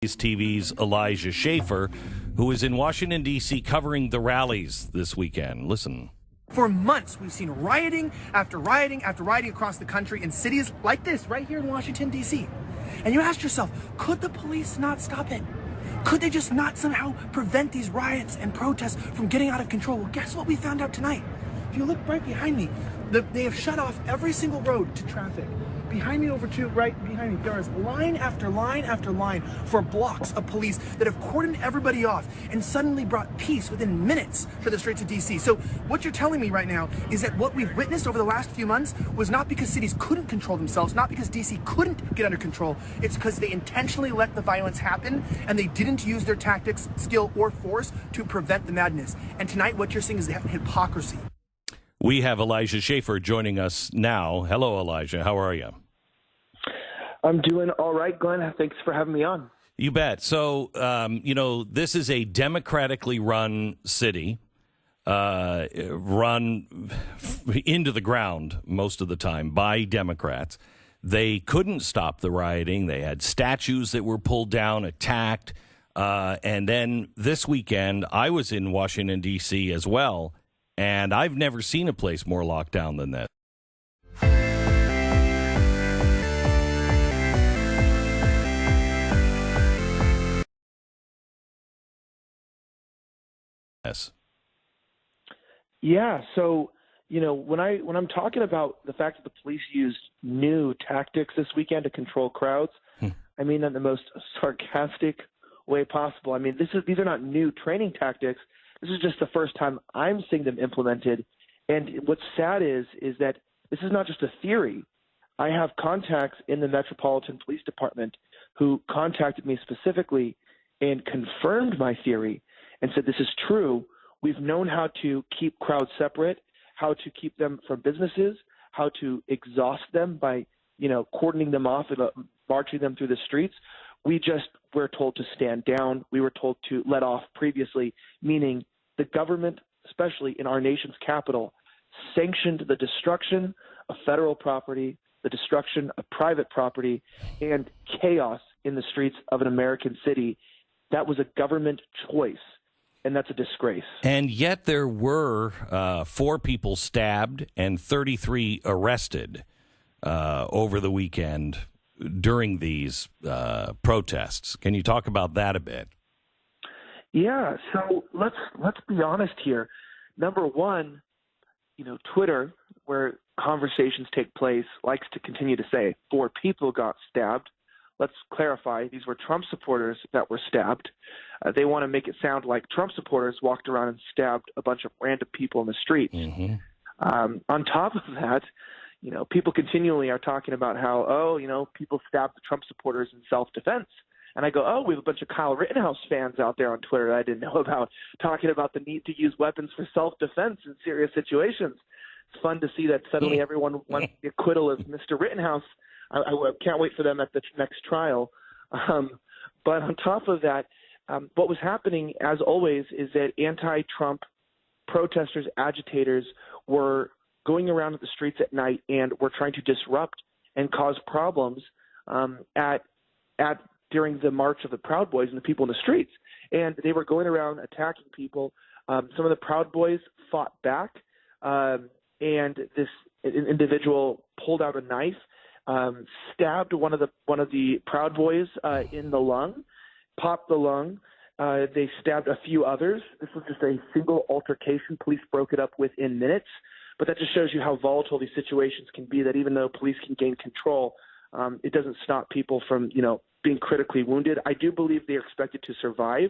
TV's Elijah Schaffer, who is in Washington, D.C. covering the rallies this weekend. Listen. For months, we've seen rioting after rioting after rioting across the country in cities like this, right here in Washington, D.C. And you ask yourself, could the police not stop it? Could they just not somehow prevent these riots and protests from getting out of control? Well, guess what we found out tonight? If you look right behind me, they have shut off every single road to traffic. Behind me, over to right behind me, there is line after line after line for blocks of police that have cordoned everybody off and suddenly brought peace within minutes to the streets of DC. So what you're telling me right now is that what we've witnessed over the last few months was not because cities couldn't control themselves, not because DC couldn't get under control. It's because they intentionally let the violence happen and they didn't use their tactics, skill, or force to prevent the madness. And tonight what you're seeing is the hypocrisy. We have Elijah Schaffer joining us now. Hello, Elijah. How are you? I'm doing all right, Glenn. Thanks for having me on. You bet. So, this is a democratically run city, run into the ground most of the time by Democrats. They couldn't stop the rioting. They had statues that were pulled down, attacked. And then this weekend, I was in Washington, D.C. as well. And I've never seen a place more locked down than this. Yes. Yeah. So, when I'm talking about the fact that the police used new tactics this weekend to control crowds, I mean that in the most sarcastic way possible. I mean, these are not new training tactics. This is just the first time I'm seeing them implemented. And what's sad is that this is not just a theory. I have contacts in the Metropolitan Police Department who contacted me specifically and confirmed my theory and said, this is true. We've known how to keep crowds separate, how to keep them from businesses, how to exhaust them by, cordoning them off and marching them through the streets. We just were told to stand down. We were told to let off previously, meaning the government, especially in our nation's capital, sanctioned the destruction of federal property, the destruction of private property, and chaos in the streets of an American city. That was a government choice, and that's a disgrace. And yet there were 4 people stabbed and 33 arrested over the weekend during these protests. Can you talk about that a bit? Yeah, so let's be honest here. Number one, Twitter, where conversations take place, likes to continue to say 4 people got stabbed. Let's clarify, these were Trump supporters that were stabbed. They want to make it sound like Trump supporters walked around and stabbed a bunch of random people in the streets. Mm-hmm. On top of that, people continually are talking about how, people stabbed the Trump supporters in self-defense. And I go, we have a bunch of Kyle Rittenhouse fans out there on Twitter that I didn't know about, talking about the need to use weapons for self-defense in serious situations. It's fun to see that suddenly everyone wants the acquittal of Mr. Rittenhouse. I can't wait for them at the next trial. But on top of that, what was happening, as always, is that anti-Trump protesters, agitators were going around at the streets at night and were trying to disrupt and cause problems during the march of the Proud Boys and the people in the streets. And they were going around attacking people. Some of the Proud Boys fought back, and this individual pulled out a knife, stabbed one of the Proud Boys in the lung, popped the lung. They stabbed a few others. This was just a single altercation. Police broke it up within minutes. But that just shows you how volatile these situations can be, that even though police can gain control, it doesn't stop people from, being critically wounded. I do believe they are expected to survive,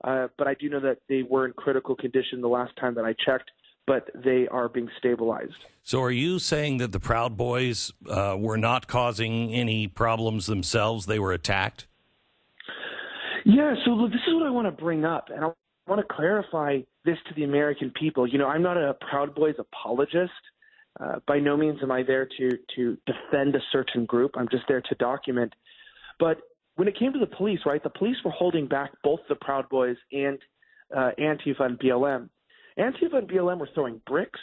but I do know that they were in critical condition the last time that I checked, but they are being stabilized. So are you saying that the Proud Boys were not causing any problems themselves? They were attacked? Yeah, so look, this is what I want to bring up, and I want to clarify this to the American people. I'm not a Proud Boys apologist. By no means am I there to defend a certain group. I'm just there to document. But when it came to the police, right, the police were holding back both the Proud Boys and Antifa and BLM. Antifa and BLM were throwing bricks,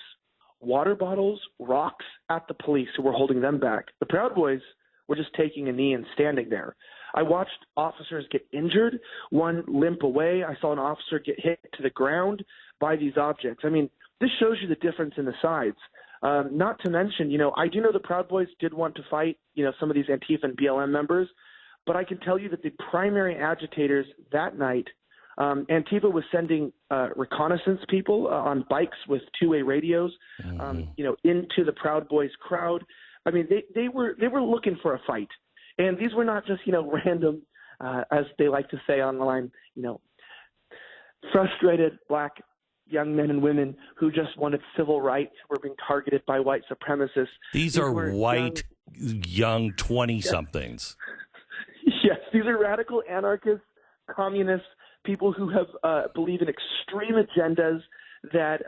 water bottles, rocks at the police who were holding them back. The Proud Boys were just taking a knee and standing there. I watched officers get injured, one limp away. I saw an officer get hit to the ground by these objects. I mean, this shows you the difference in the sides. Not to mention, I do know the Proud Boys did want to fight, some of these Antifa and BLM members, but I can tell you that the primary agitators that night, Antifa was sending reconnaissance people on bikes with two-way radios, into the Proud Boys crowd. I mean, they were looking for a fight, and these were not just random, as they like to say online, frustrated black young men and women who just wanted civil rights were being targeted by white supremacists. These are white, young 20-somethings. Yes, these are radical anarchists, communists, people who have believe in extreme agendas that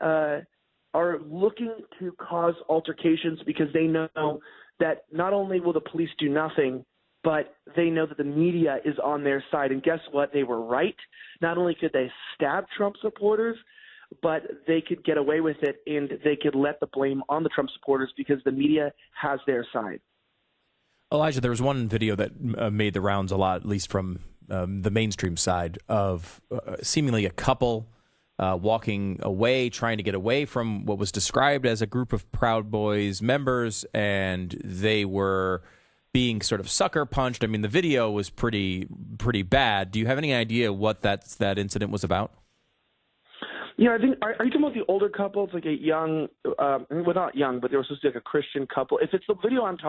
are looking to cause altercations because they know that not only will the police do nothing, but they know that the media is on their side. And guess what? They were right. Not only could they stab Trump supporters, but they could get away with it, and they could let the blame on the Trump supporters because the media has their side. Elijah, there was one video that made the rounds a lot, at least from the mainstream side, of seemingly a couple walking away, trying to get away from what was described as a group of Proud Boys members, and they were being sort of sucker punched. I mean, the video was pretty bad. Do you have any idea what that incident was about? Yeah, I think. Are you talking about the older couple? It's like a young, well, not young, but they were supposed to be like a Christian couple. If it's the video I'm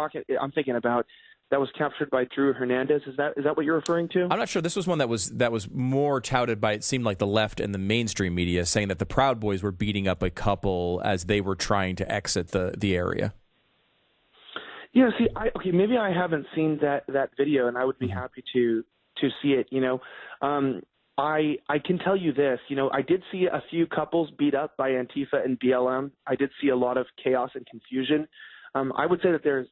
thinking about, that was captured by Drew Hernandez. Is that what you're referring to? I'm not sure. This was one that was more touted by, it seemed like, the left and the mainstream media, saying that the Proud Boys were beating up a couple as they were trying to exit the area. Yeah. See, maybe I haven't seen that video, and I would be happy to see it. I can tell you this, I did see a few couples beat up by Antifa and BLM. I did see a lot of chaos and confusion. I would say that there's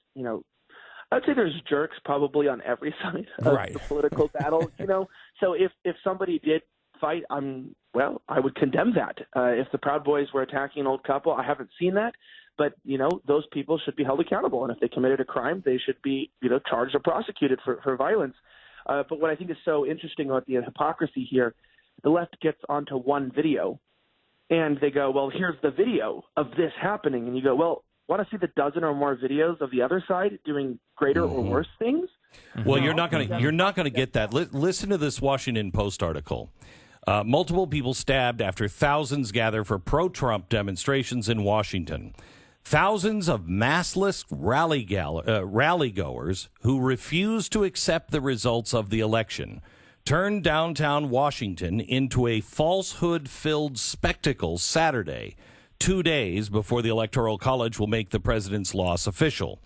jerks probably on every side of the political battle, So if somebody did fight, I would condemn that. If the Proud Boys were attacking an old couple, I haven't seen that. But, those people should be held accountable. And if they committed a crime, they should be, charged or prosecuted for violence. But what I think is so interesting about the hypocrisy here, the left gets onto one video and they go, well, here's the video of this happening. And you go, well, want to see the dozen or more videos of the other side doing greater or worse things? Well, you're not going to get that. Listen to this Washington Post article. Multiple people stabbed after thousands gather for pro-Trump demonstrations in Washington. Thousands of maskless rally-goers who refuse to accept the results of the election turned downtown Washington into a falsehood-filled spectacle Saturday, 2 days before the Electoral College will make the president's loss official.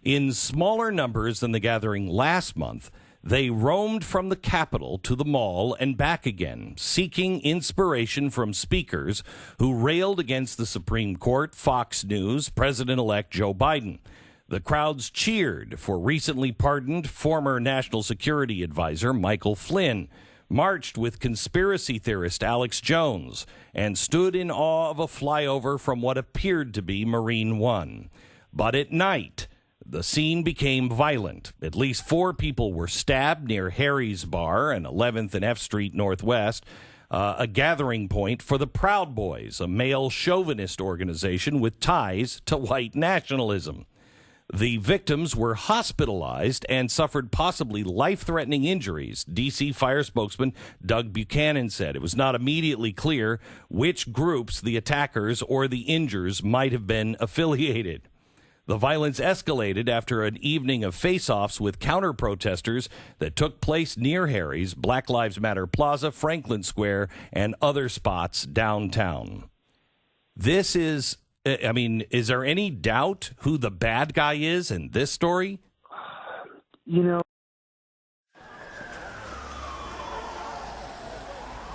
In smaller numbers than the gathering last month, they roamed from the Capitol to the mall and back again, seeking inspiration from speakers who railed against the Supreme Court, Fox News, President-elect Joe Biden. The crowds cheered for recently pardoned former National Security Advisor Michael Flynn, marched with conspiracy theorist Alex Jones, and stood in awe of a flyover from what appeared to be Marine One. But at night, the scene became violent. At least 4 people were stabbed near Harry's Bar and 11th and F Street Northwest, a gathering point for the Proud Boys, a male chauvinist organization with ties to white nationalism. The victims were hospitalized and suffered possibly life-threatening injuries. D.C. fire spokesman Doug Buchanan said it was not immediately clear which groups the attackers or the injures might have been affiliated. The violence escalated after an evening of face-offs with counter-protesters that took place near Harry's, Black Lives Matter Plaza, Franklin Square, and other spots downtown. This is, is there any doubt who the bad guy is in this story?